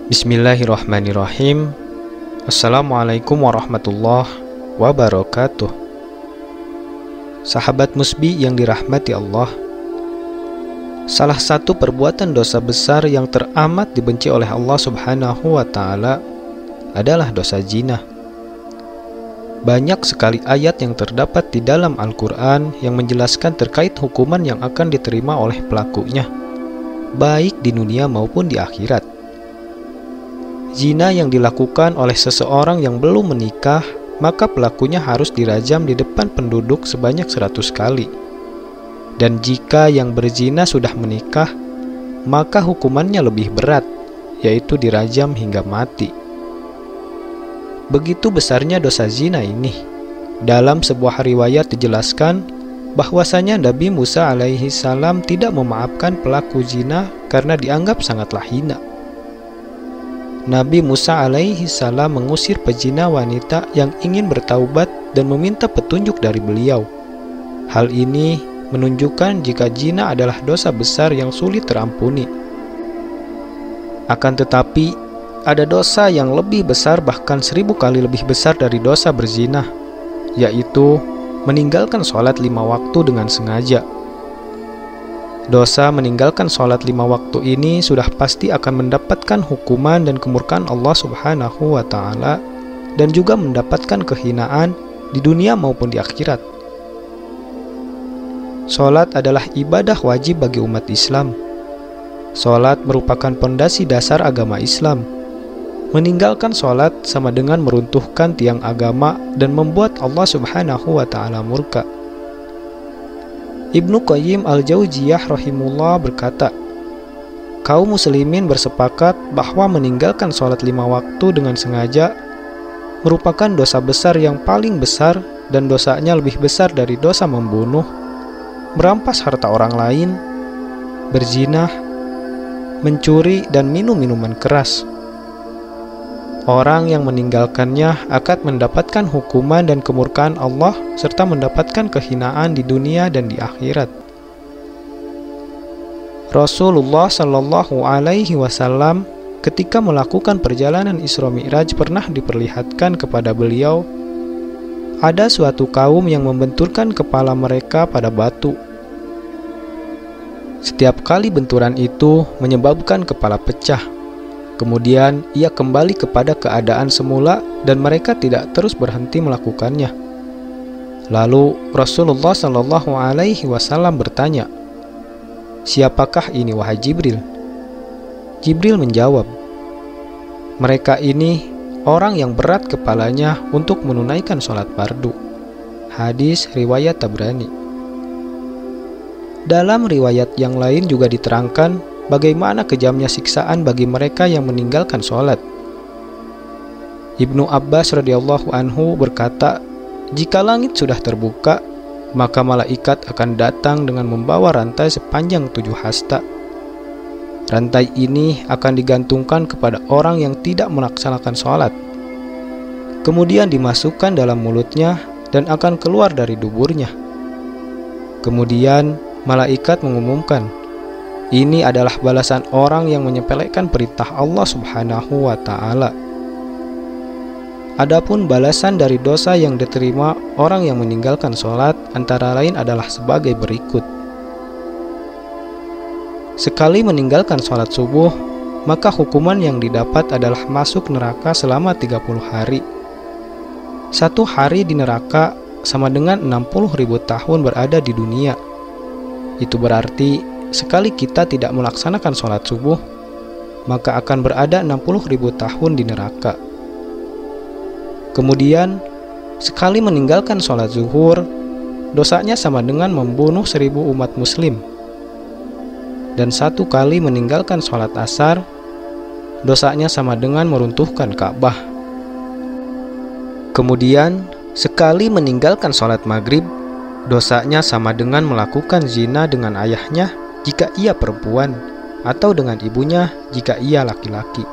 Bismillahirrahmanirrahim. Assalamualaikum warahmatullahi wabarakatuh. Sahabat musbi yang dirahmati Allah, salah satu perbuatan dosa besar yang teramat dibenci oleh Allah Subhanahu wa Ta'ala adalah dosa zina. Banyak sekali ayat yang terdapat di dalam Al-Quran yang menjelaskan terkait hukuman yang akan diterima oleh pelakunya, baik di dunia maupun di akhirat. Zina yang dilakukan oleh seseorang yang belum menikah, maka pelakunya harus dirajam di depan penduduk sebanyak 100 kali. Dan jika yang berzina sudah menikah, maka hukumannya lebih berat, yaitu dirajam hingga mati. Begitu besarnya dosa zina ini. Dalam sebuah riwayat dijelaskan bahwasanya Nabi Musa alaihi salam tidak memaafkan pelaku zina karena dianggap sangatlah hina. Nabi Musa alaihi salam mengusir pezina wanita yang ingin bertaubat dan meminta petunjuk dari beliau. Hal ini menunjukkan jika zina adalah dosa besar yang sulit terampuni. Akan tetapi, ada dosa yang lebih besar, bahkan 1000 kali lebih besar dari dosa berzina, yaitu meninggalkan sholat 5 waktu dengan sengaja. Dosa meninggalkan sholat 5 waktu ini sudah pasti akan mendapatkan hukuman dan kemurkaan Allah Subhanahu wa Ta'ala, dan juga mendapatkan kehinaan di dunia maupun di akhirat. Sholat adalah ibadah wajib bagi umat Islam. Sholat merupakan pondasi dasar agama Islam. Meninggalkan sholat sama dengan meruntuhkan tiang agama dan membuat Allah Subhanahu wa Ta'ala murka. Ibnu Qayyim al-Jauziyah rahimullah berkata, kaum muslimin bersepakat bahwa meninggalkan sholat 5 waktu dengan sengaja merupakan dosa besar yang paling besar, dan dosanya lebih besar dari dosa membunuh, merampas harta orang lain, berzina, mencuri, dan minum minuman keras. Orang yang meninggalkannya akan mendapatkan hukuman dan kemurkaan Allah, serta mendapatkan kehinaan di dunia dan di akhirat. Rasulullah Shallallahu Alaihi Wasallam ketika melakukan perjalanan Isra Mi'raj pernah diperlihatkan kepada beliau ada suatu kaum yang membenturkan kepala mereka pada batu. Setiap kali benturan itu menyebabkan kepala pecah. Kemudian ia kembali kepada keadaan semula dan mereka tidak terus berhenti melakukannya. Lalu Rasulullah Shallallahu Alaihi Wasallam bertanya, "Siapakah ini wahai Jibril?" Jibril menjawab, "Mereka ini orang yang berat kepalanya untuk menunaikan sholat fardu." Hadis riwayat Tabrani. Dalam riwayat yang lain juga diterangkan bagaimana kejamnya siksaan bagi mereka yang meninggalkan sholat. Ibnu Abbas radhiyallahu anhu berkata, jika langit sudah terbuka, maka malaikat akan datang dengan membawa rantai sepanjang 7 hasta. Rantai ini akan digantungkan kepada orang yang tidak melaksanakan sholat. Kemudian dimasukkan dalam mulutnya dan akan keluar dari duburnya. Kemudian malaikat mengumumkan, ini adalah balasan orang yang menyepelekan perintah Allah Subhanahu wa Ta'ala. Adapun balasan dari dosa yang diterima orang yang meninggalkan sholat antara lain adalah sebagai berikut. Sekali meninggalkan sholat subuh, maka hukuman yang didapat adalah masuk neraka selama 30 hari. 1 hari di neraka sama dengan 60.000 tahun berada di dunia. Itu berarti sekali kita tidak melaksanakan sholat subuh, maka akan berada 60.000 tahun di neraka. Kemudian, sekali meninggalkan sholat zuhur, dosanya sama dengan membunuh 1000 umat muslim. Dan 1 kali meninggalkan sholat asar, dosanya sama dengan meruntuhkan Ka'bah. Kemudian, sekali meninggalkan sholat maghrib, dosanya sama dengan melakukan zina dengan ayahnya jika ia perempuan, atau dengan ibunya jika ia laki-laki.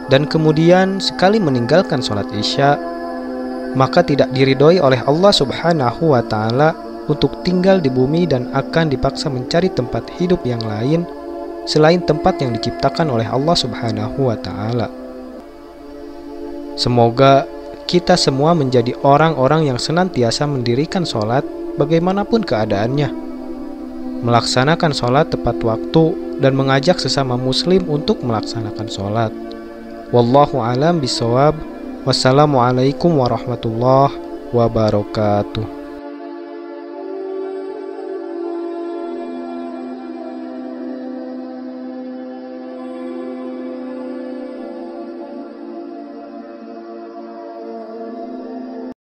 Dan kemudian sekali meninggalkan sholat isya, maka tidak diridhoi oleh Allah Subhanahu wa Ta'ala untuk tinggal di bumi dan akan dipaksa mencari tempat hidup yang lain selain tempat yang diciptakan oleh Allah Subhanahu wa Ta'ala. Semoga kita semua menjadi orang-orang yang senantiasa mendirikan sholat bagaimanapun keadaannya, melaksanakan sholat tepat waktu, dan mengajak sesama muslim untuk melaksanakan sholat. Wallahu alam bisawab. Wassalamualaikum warahmatullahi wabarakatuh.